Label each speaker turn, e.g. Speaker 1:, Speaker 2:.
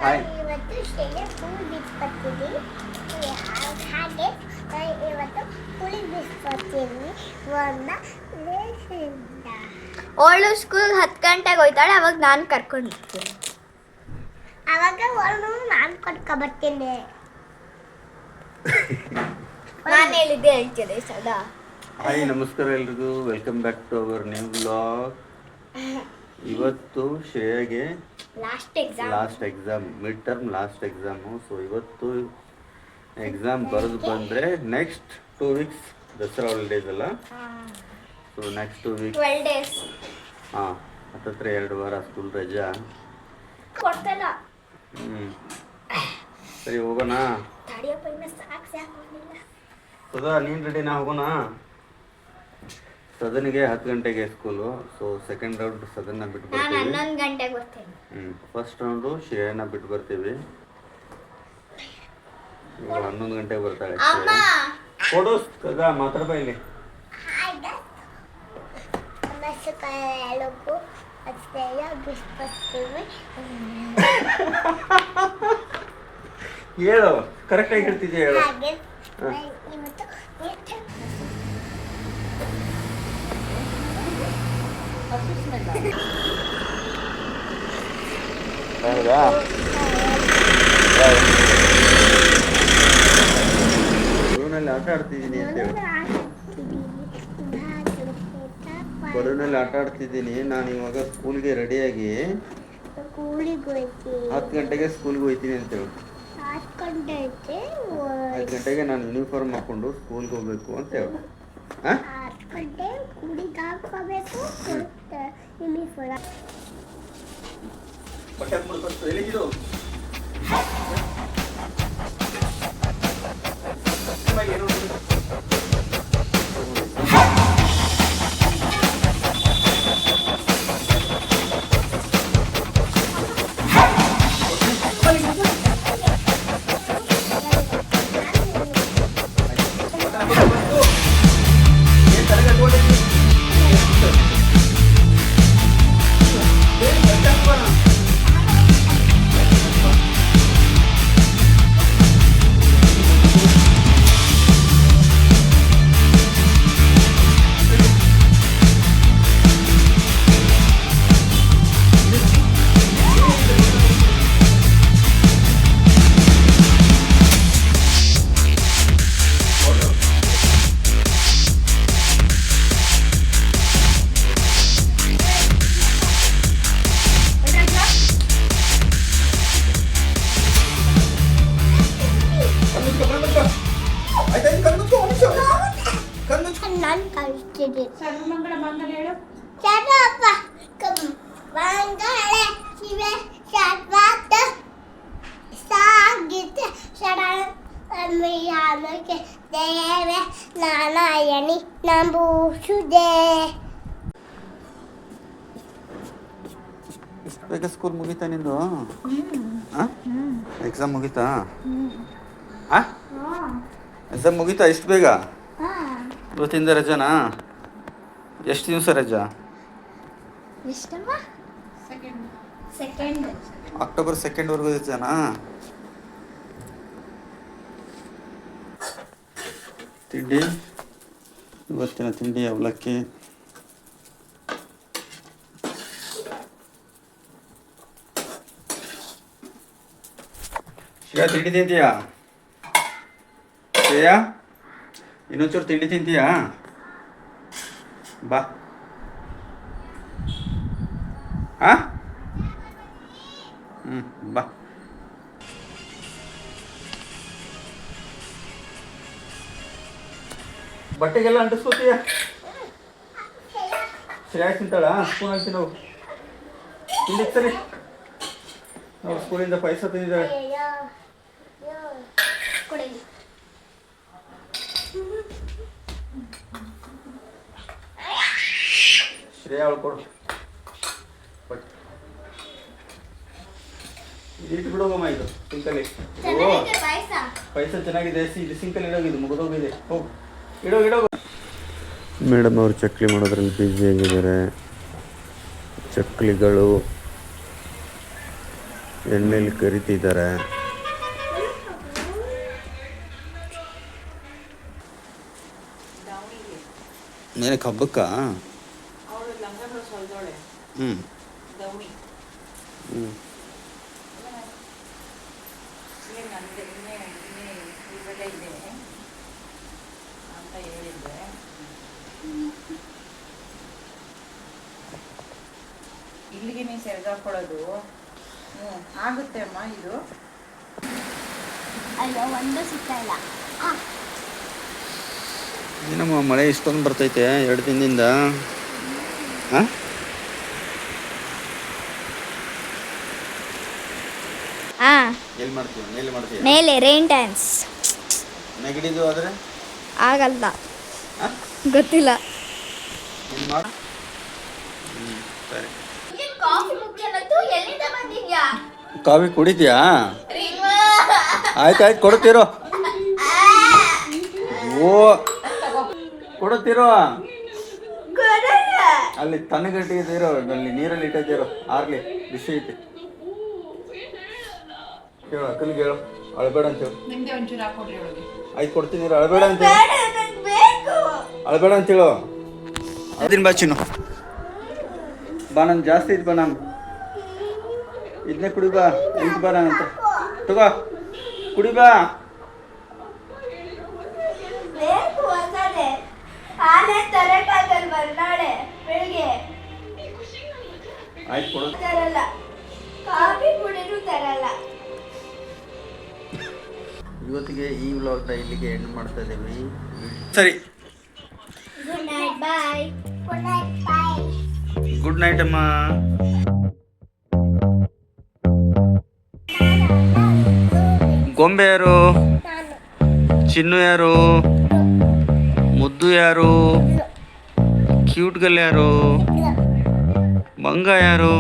Speaker 1: Hi.
Speaker 2: ಇವತ್ತು ಶೇಂಗಾ ಪುಳಿ ಬಿಸ್ಕೊಡ್ತೀನಿ. ಹಾಗೆ ಇವತ್ತು ಪುಳಿ ಬಿಸ್ಕೊಡ್ತೀನಿ.
Speaker 3: ಅವಳು ಸ್ಕೂಲ್ 10 ಗಂಟೆಗೆ ಹೋಯ್ತಾಳೆ, ಅವಾಗ ನಾನು ಕರ್ಕೊಂಡು ಹೋಗ್ತೀನಿ.
Speaker 2: ಅವಾಗ ಅವಳು ನಾನು ಕರ್ಕೊಬರ್ತೀನಿ.
Speaker 3: ನಾನು ಹೇಳಿದ್ದೆ ಹೇಳ್ತಿದ್ದೆ ಸದಾ.
Speaker 1: ಹಾಯ್, ನಮಸ್ಕಾರ ಎಲ್ರಿಗೂ. Welcome back to our new vlog. ಇವತ್ತು ಶ್ರೇಯಾಗೆ
Speaker 3: last
Speaker 1: exam, mid term last exam. So ಇವತ್ತು ಎಕ್ಸಾಮ್ ಬರೆದು ಬಂದರೆ ನೆಕ್ಸ್ಟ್ 2 ವೀಕ್ಸ್ ದಸರಾ ಹಾಲಿಡೇಸ್ ಅಲ್ಲ. ಸೊ ನೆಕ್ಸ್ಟ್ 2 ವೀಕ್ಸ್
Speaker 3: 12 ಡೇಸ್
Speaker 1: ಹಾಂ, ಹತ್ತತ್ರ 2 ವಾರ ಸ್ಕೂಲ್ ರಜಾ.
Speaker 3: ಕೊಡ್ತಲ್ಲ.
Speaker 1: ಸರಿ ಹೋಗೋಣ.
Speaker 3: ತಡಿಯಪ್ಪ, ಇನ್ನು ಸಾಕೊಂಡಿಲ್ಲ.
Speaker 1: ಸದಾ ನೀನು ರೆಡಿನಾ? ಹೋಗೋಣ. ಸದನಿಗೆ 10 ಗಂಟೆಗೆ ಸ್ಕೂಲು. ಸೊ ಸೆಕೆಂಡ್ ರೌಂಡ್ ಸದನ್ನ ಬಿಟ್ಟು
Speaker 3: ನಾನು
Speaker 1: ಬರ್ತೀವಿ.
Speaker 3: 11 ಗಂಟೆಗೆ ಬರ್ತೀನಿ.
Speaker 1: ಫಸ್ಟ್ ರೌಂಡು ಶ್ರೇಯನ ಬಿಟ್ಟು ಬರ್ತೀವಿ. ಇವಾಗ 11 ಗಂಟೆಗೆ ಬರ್ತಾಳೆ
Speaker 3: ಅಮ್ಮ
Speaker 1: ಶ್ರೇಯ. ಕೊಡು ಸದಾ, ಮಾತಾಡ್ಬಾ ಇಲ್ಲಿ.
Speaker 2: ಮಸಕಾಯಲಕ್ಕೂ ಅಷ್ಟೆಲ್ಲ ಬಿಸ್ಕೊಡ್ತೀವಿ.
Speaker 1: ಹೇಳು, ಕರೆಕ್ಟಾಗಿ ಹೇಳ್ತಿದ್ಯಾ ಹೇಳು.
Speaker 2: ಹಾಗೆ ಇವತ್ತು
Speaker 1: ಹೌದಾ? ಬಲೂನಲ್ಲಿ ಆಟ ಆಡ್ತಿದ್ದೀನಿ ಅಂತ ಹೇಳು. ಬಲೂನಲ್ಲಿ ಆಟ ಆಡ್ತಿದ್ದೀನಿ ನಾನು. ಇವಾಗ ಸ್ಕೂಲ್ಗೆ ರೆಡಿಯಾಗಿ
Speaker 2: ಕೂಲಿಗೆ ಹೋಯ್ತೀವಿ.
Speaker 1: 10 ಗಂಟೆಗೆ ಸ್ಕೂಲ್ಗೆ ಹೋಗ್ತೀನಿ ಅಂತ ಹೇಳು. 10 ಗಂಟೆಗೆ ನಾನು ಯೂನಿಫಾರ್ಮ್ ಹಾಕೊಂಡು ಸ್ಕೂಲ್ಗೆ ಹೋಗ್ಬೇಕು ಅಂತ ಹೇಳು. ಹಾಂ,
Speaker 2: 10 ಗಂಟೆ ಕೂಲಿಗೆ ಹಾಕೋಬೇಕು. ಯೂನಿಫಾರ್ಮ್
Speaker 1: ಬಟ್ಟೆ ಮುಡ್ಕೊಟ್ಟು ಎಲ್ಲಿದ್ದು
Speaker 2: ನಾನು ಕಳಿಸ್ತೀನಿ.
Speaker 4: ಸರ್ವಮಂಗಳ ಮಂಗಲ ಹೇಳು.
Speaker 2: ಸರ್ವಪ್ಪ ಮಂಗಳ ಶಿವೆ ಸರ್ವಾತ ಸಾಗಿತ ಶರಣಕ್ಕೆ ದೇವೆ ನಾರಾಯಣಿ ನಂಬುಸುದೆ.
Speaker 1: ಎಷ್ಟು ಬೇಗ ಸ್ಕೂಲ್ ಮುಗೀತಾ ನಿಂದು? ಎಕ್ಸಾಮ್ ಮುಗೀತಾ? ಎಕ್ಸಾಮ್ ಮುಗೀತಾ ಇಷ್ಟು ಬೇಗ? ಇವತ್ತಿಂದ ರಜಾನಾ? ಎಷ್ಟು ದಿವಸ ರಜಾ?
Speaker 3: ಎಷ್ಟಮ್ಮ?
Speaker 4: ಸೆಕೆಂಡ್
Speaker 1: ಅಕ್ಟೋಬರ್ 2 ರಜಾನಾ? ತಿಂಡಿ ಇವತ್ತಿನ ತಿಂಡಿ ಅವಲಕ್ಕಿ. ಶ್ರೇಯಾ ತಿಂಡಿ ತಿಂತೀಯಾ? ಶ್ರೇಯಾ ಇನ್ನೊಂಚೂರು ತಿಂಡಿ ತಿಂತೀಯಾ? ಬಾ. ಬಾ. ಬಟ್ಟೆಗೆಲ್ಲ ಅಂಟಿಸ್ಕೋತೀಯ? ಶ್ರೇಯಾ ತಿಂತಾಳ? ಸ್ಪೂನ್ ಹಾಕಿ ನಾವು ತಿಂಡಿ ಸರಿ. ನಾವು ಸ್ಕೂಲಿಂದ ಪೈಸಾ ತಿಂದಿದ್ದಾಳೆ.
Speaker 3: ಕೊಡಿ.
Speaker 1: ಶ್ರೇಯಾ ಅವಳು ಕೊಡು. ಇಟ್ಟು ಬಿಡೋಗಮ್ಮ, ಇದು ಸಿಂಕಲ್ಲಿ.
Speaker 3: ಚೆನ್ನಾಗಿದೆ ಪಾಯಸ.
Speaker 1: ಪೈಸಾ ಚೆನ್ನಾಗಿದೆ. ಇದು ಸಿಂಕಲ್ಲಿ ಇಡೋಗಿದ್ದು ಮುಗಿದೋಗಿದೆ. ಹೋಗು ಇಡೋ. ಮೇಡಮ್ ಅವರು ಚಕ್ಲಿ ಮಾಡೋದ್ರಲ್ಲಿ ಬ್ಯುಸಿ ಆಗಿದ್ದಾರೆ. ಚಕ್ಲಿಗಳು ಎಣ್ಣೆಲಿ ಕರಿತಿದ್ದಾರೆ. ಮೇಲೆ ಹಬ್ಬಕ್ಕ ಹ್ಞೂ ಹ್ಞೂ
Speaker 4: ಇಲ್ಲಿಗೆ ನೀವು ಸೆರಗಾಕೊಳ್ಳೋದು ಆಗುತ್ತೆ ಅಮ್ಮ ಇದು.
Speaker 3: ಅಯ್ಯೋ ಒಂದು ಸಿಗ್ತಾ ಇಲ್ಲ.
Speaker 1: ಏನಮ್ಮ ಮಳೆ ಇಷ್ಟೊಂದು ಬರ್ತೈತೆ 2 ದಿನದಿಂದ. ಹಾಂ ಎಲ್ಲಿ ಮಾಡ್ತೀವಿ ಮೇಲೆ ಮಾಡ್ತೀವಿ
Speaker 3: ಮೇಲೆ ರೈನ್ ಡ್ಯಾನ್ಸ್
Speaker 1: ನೆಗಡಿದು ಆದರೆ
Speaker 3: ಆಗಲ್ಲ, ಗೊತ್ತಿಲ್ಲ.
Speaker 1: ಏನು ಮಾಡಿ ಸರಿ. ಕಾಫಿ ಕುಡಿದ್ಯಾ? ಆಯ್ತು ಕೊಡ್ತೀರೋ. ಓ ಕೊಡುತ್ತೀರೋ. ಅಲ್ಲಿ ತಣ್ಣಗಟ್ಟಿರೋ ಅಲ್ಲಿ ನೀರಲ್ಲಿ ಇಟ್ಟಿರೋ ಆರ್ಲಿ ಬಿಸಿ ಐತಿ. ಹೇಳು ಅಕ್ಕನಿಗೆ ಹೇಳು ಅಳಬೇಡ ಅಂತ ಹೇಳು.
Speaker 4: ನಿಮ್ದೆ ಒಂಚೂರು ಹಾಕೊಡ್ರಿ ಒಳಗೆ.
Speaker 1: ಆಯ್ತು ಕೊಡ್ತೀನಿ ಅಳಬೇಡ ಅಂತ ಅಳಬೇಡ ಅಂತ ಹೇಳು. ಅದನ್ನ ಬಾ ಚಿನ್ನು ಬಾ, ನಾನು ಜಾಸ್ತಿ ಇದು ಬಾ, ನಾನು ಇದನ್ನೇ ಕುಡಿ ಬಾ, ಇದು ಬಾ ಅಂತ ತಗೋ ಕುಡಿ ಬಾ. ಆಯ್ತು ಕೊಡು. ಇವತ್ತಿಗೆ ಈ ವ್ಲಾಗ್ನ ಇಲ್ಲಿಗೆ ಎಂಡ್ ಮಾಡ್ತಾ ಇದ್ದೀವಿ. ಸರಿ,
Speaker 3: ಗುಡ್ ನೈಟ್, ಬಾಯ್.
Speaker 2: ಗುಡ್ ನೈಟ್, ಬಾಯ್.
Speaker 1: ಗುಡ್ ನೈಟ್ ಅಮ್ಮ. ಗೊಂಬೆ ಯಾರು? ಚಿನ್ನು ಯಾರು? ಮುದ್ದು ಯಾರು? ಕ್ಯೂಟ್ ಗಲ್ ಯಾರು? ಮಂಗ ಯಾರು?